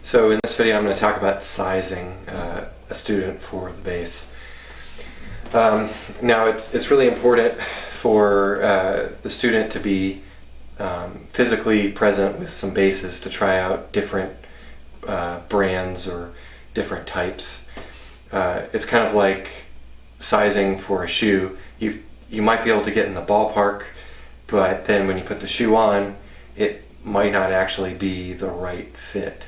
So in this video I'm going to talk about sizing a student for the bass. Now it's really important for the student to be physically present with some basses to try out different brands or different types. It's kind of like sizing for a shoe. You might be able to get in the ballpark, but then when you put the shoe on, it might not actually be the right fit.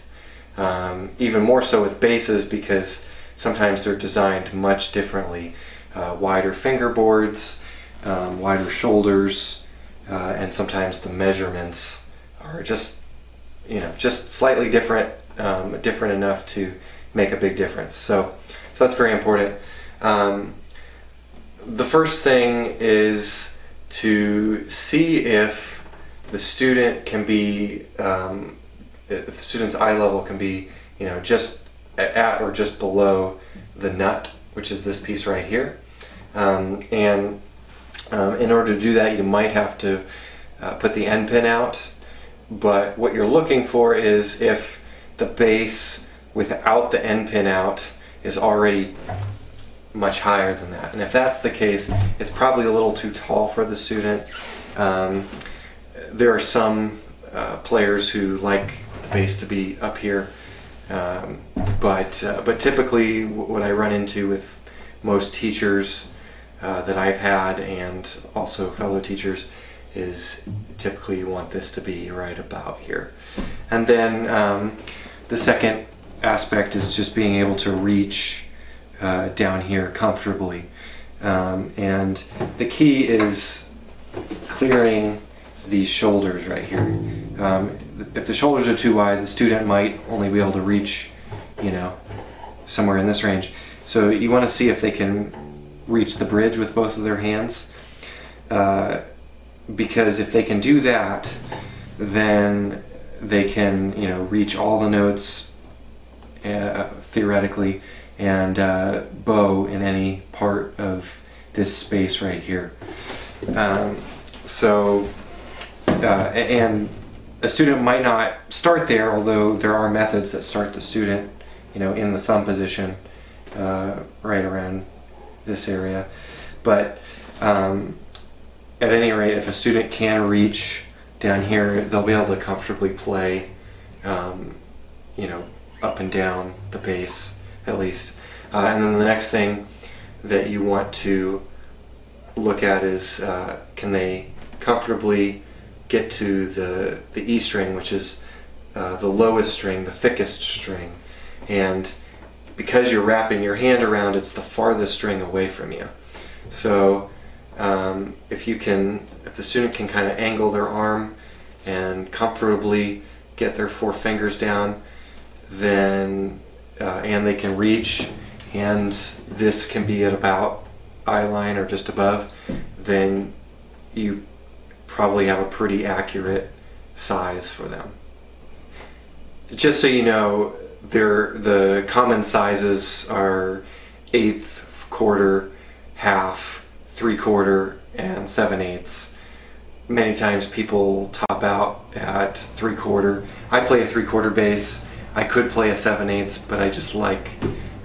Even more so with basses, because sometimes they're designed much differently. Wider fingerboards, wider shoulders, and sometimes the measurements are just slightly different, different enough to make a big difference. So that's very important. The first thing is to see if the student can be, if the student's eye level can be, just at or just below the nut, which is this piece right here. In order to do that, you might have to put the end pin out. But what you're looking for is if the bass without the end pin out is already much higher than that. And if that's the case, it's probably a little too tall for the student. There are some players who like the bass to be up here, but typically what I run into with most teachers that I've had, and also fellow teachers, is typically you want this to be right about here. And then the second aspect is just being able to reach down here comfortably. And the key is clearing these shoulders right here. If the shoulders are too wide, the student might only be able to reach, somewhere in this range. So you want to see if they can reach the bridge with both of their hands. Because if they can do that, then they can, reach all the notes theoretically, and bow in any part of this space right here. And a student might not start there, although there are methods that start the student, in the thumb position, right around this area. But at any rate, if a student can reach down here, they'll be able to comfortably play, up and down the bass, at least. And then the next thing that you want to look at is can they comfortably get to the E string, which is the lowest string, the thickest string. And because you're wrapping your hand around, it's the farthest string away from you. So if the student can kind of angle their arm and comfortably get their four fingers down, then and they can reach, and this can be at about eye line or just above, then you probably have a pretty accurate size for them. Just so you know, the common sizes are 1/8, quarter, half, 3/4, and 7/8. Many times people top out at 3/4. I play a 3/4 bass. I could play a 7/8, but I just like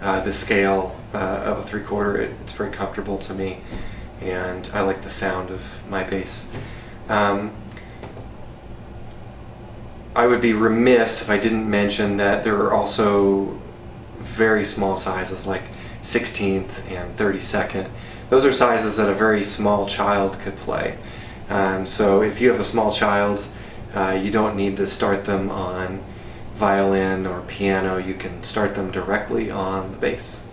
the scale of a 3/4. It's very comfortable to me, and I like the sound of my bass. I would be remiss if I didn't mention that there are also very small sizes like 16th and 32nd. Those are sizes that a very small child could play. So if you have a small child, you don't need to start them on violin or piano. You can start them directly on the bass.